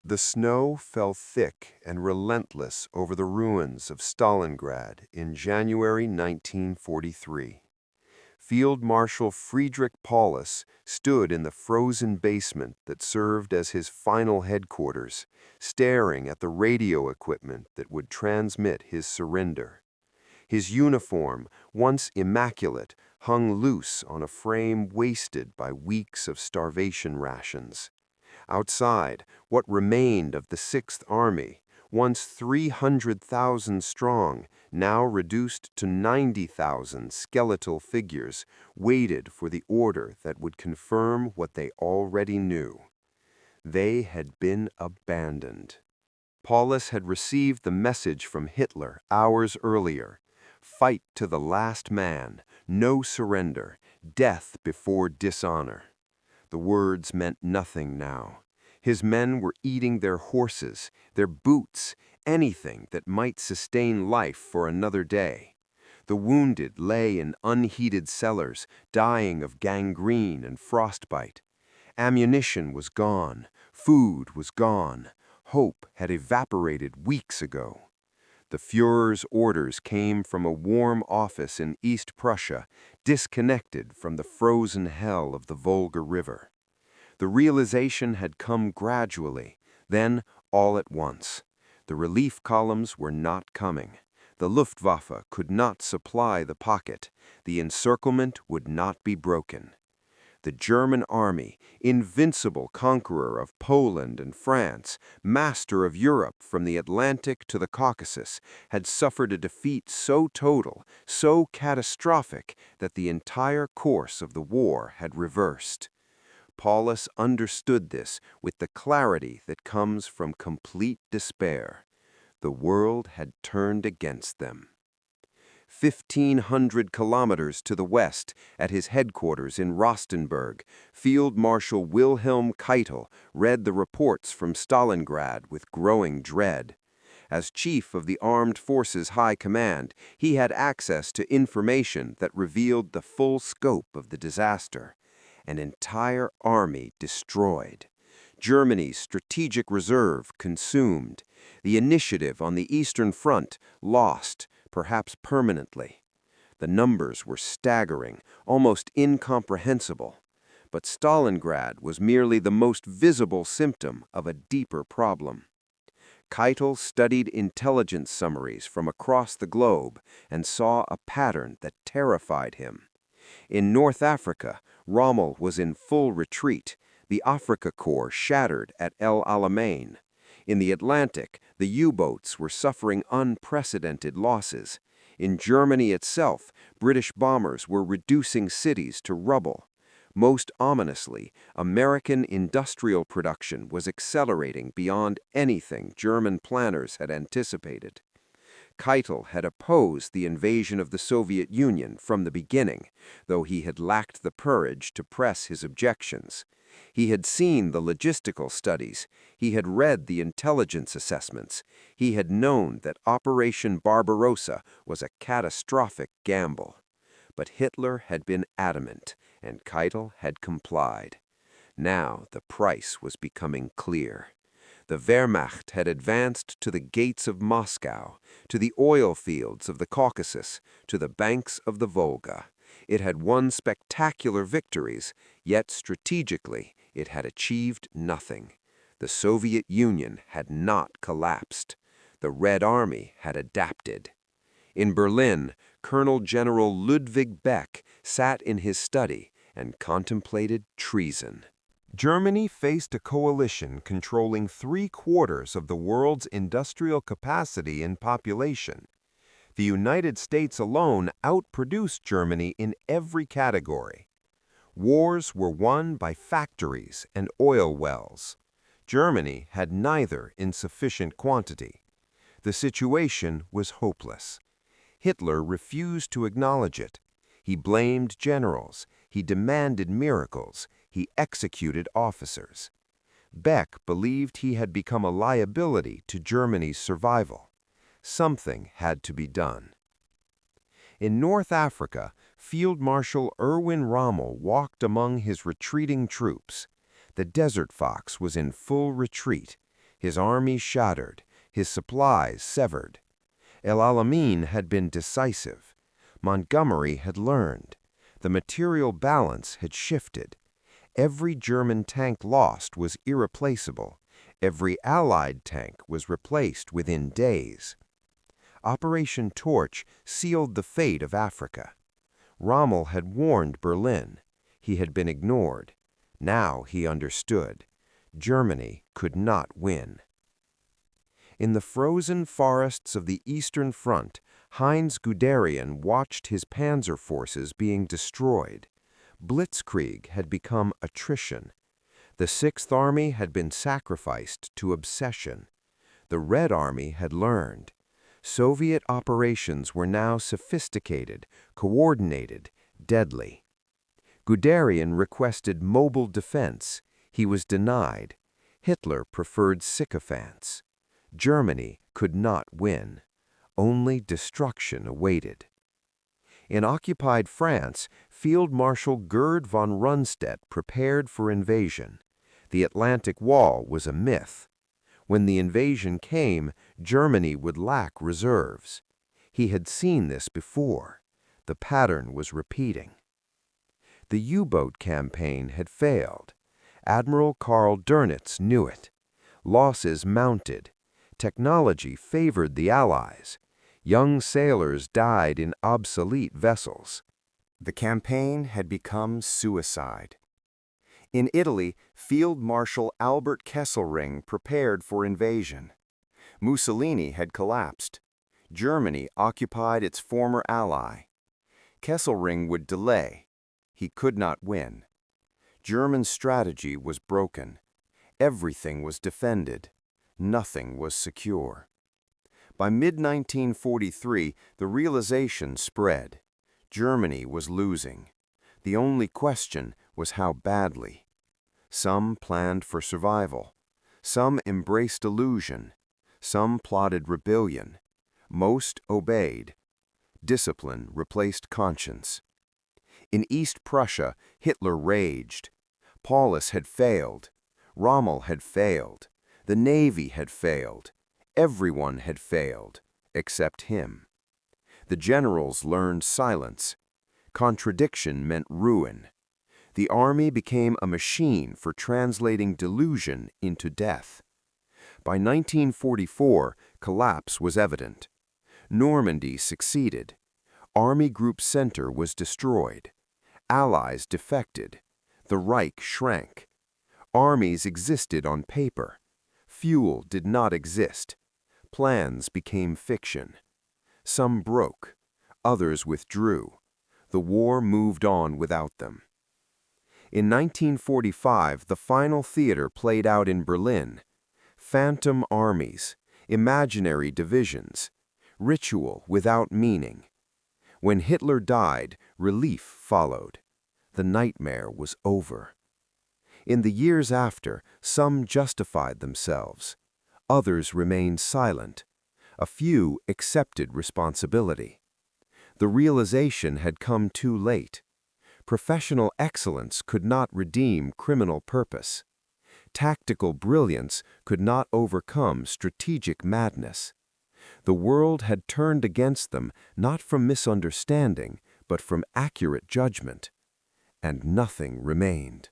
The snow fell thick and relentless over the ruins of Stalingrad in January 1943. Field Marshal Paulus stood in the frozen basement that served as his final headquarters, staring at the radio equipment that would transmit his surrender. His uniform, once immaculate, hung loose on a frame wasted by weeks of starvation rations. Outside, what remained of the Sixth Army, once 300,000 strong, now reduced to 90,000 skeletal figures, waited for the order that would confirm what they already knew. They had been abandoned. Paulus had received the message from Hitler hours earlier: fight to the last man, no surrender, death before dishonor. The words meant nothing now. His men were eating their horses, their boots, anything that might sustain life for another day. The wounded lay in unheated cellars, dying of gangrene and frostbite. Ammunition was gone, food was gone, hope had evaporated weeks ago. The Führer's orders came from a warm office in East Prussia, disconnected from the frozen hell of the Volga River. The realization had come gradually, then all at once. The relief columns were not coming. The Luftwaffe could not supply the pocket. The encirclement would not be broken. The German army, invincible conqueror of Poland and France, master of Europe from the Atlantic to the Caucasus, had suffered a defeat so total, so catastrophic, that the entire course of the war had reversed. Paulus understood this with the clarity that comes from complete despair. The world had turned against them. 1,500 kilometers to the west, at his headquarters in Rostenburg, Field Marshal Wilhelm Keitel read the reports from Stalingrad with growing dread. As chief of the Armed Forces High Command, he had access to information that revealed the full scope of the disaster. An entire army destroyed. Germany's strategic reserve consumed. The initiative on the Eastern Front lost, perhaps permanently. The numbers were staggering, almost incomprehensible. But Stalingrad was merely the most visible symptom of a deeper problem. Keitel studied intelligence summaries from across the globe and saw a pattern that terrified him. In North Africa, Rommel was in full retreat, the Afrika Korps shattered at El Alamein. In the Atlantic, the U-boats were suffering unprecedented losses. In Germany itself, British bombers were reducing cities to rubble. Most ominously, American industrial production was accelerating beyond anything German planners had anticipated. Keitel had opposed the invasion of the Soviet Union from the beginning, though he had lacked the courage to press his objections. He had seen the logistical studies, he had read the intelligence assessments, he had known that Operation Barbarossa was a catastrophic gamble. But Hitler had been adamant, and Keitel had complied. Now the price was becoming clear. The Wehrmacht had advanced to the gates of Moscow, to the oil fields of the Caucasus, to the banks of the Volga. It had won spectacular victories, yet strategically it had achieved nothing. The Soviet Union had not collapsed. The Red Army had adapted. In Berlin, Colonel General Ludwig Beck sat in his study and contemplated treason. Germany faced a coalition controlling 3/4 of the world's industrial capacity and population. The United States alone outproduced Germany in every category. Wars were won by factories and oil wells. Germany had neither in sufficient quantity. The situation was hopeless. Hitler refused to acknowledge it. He blamed generals. He demanded miracles. He executed officers. Beck believed he had become a liability to Germany's survival. Something had to be done. In North Africa, Field Marshal Erwin Rommel walked among his retreating troops. The Desert Fox was in full retreat. his army shattered, his supplies severed. El Alamein had been decisive. Montgomery had learned. The material balance had shifted. Every German tank lost was irreplaceable. Every Allied tank was replaced within days. Operation Torch sealed the fate of Africa. Rommel had warned Berlin. He had been ignored. Now he understood. Germany could not win. In the frozen forests of the Eastern Front, Heinz Guderian watched his panzer forces being destroyed. Blitzkrieg had become attrition. The Sixth Army had been sacrificed to obsession. The Red Army had learned. Soviet operations were now sophisticated, coordinated, deadly. Guderian requested mobile defense. He was denied. Hitler preferred sycophants. Germany could not win. Only destruction awaited. In occupied France, Field Marshal Gerd von Rundstedt prepared for invasion. The Atlantic Wall was a myth. When the invasion came, Germany would lack reserves. He had seen this before. The pattern was repeating. The U-boat campaign had failed. Admiral Karl Dönitz knew it. Losses mounted. Technology favored the Allies. Young sailors died in obsolete vessels. The campaign had become suicide. In Italy, Field Marshal Albert Kesselring prepared for invasion. Mussolini had collapsed. Germany occupied its former ally. Kesselring would delay. He could not win. German strategy was broken. Everything was defended. Nothing was secure. By mid-1943, the realization spread. Germany was losing. The only question was how badly. Some planned for survival. Some embraced illusion. Some plotted rebellion. Most obeyed. Discipline replaced conscience. In East Prussia, Hitler raged. Paulus had failed. Rommel had failed. The Navy had failed. Everyone had failed, except him. The generals learned silence. Contradiction meant ruin. The army became a machine for translating delusion into death. By 1944, collapse was evident. Normandy succeeded. Army Group Center was destroyed. Allies defected. The Reich shrank. Armies existed on paper. Fuel did not exist. Plans became fiction. Some broke. Others withdrew. The war moved on without them. In 1945, the final theater played out in Berlin. Phantom armies, imaginary divisions, ritual without meaning. When Hitler died, relief followed. The nightmare was over. In the years after, some justified themselves. Others remained silent. A few accepted responsibility. The realization had come too late. Professional excellence could not redeem criminal purpose. Tactical brilliance could not overcome strategic madness. The world had turned against them not from misunderstanding, but from accurate judgment. And nothing remained.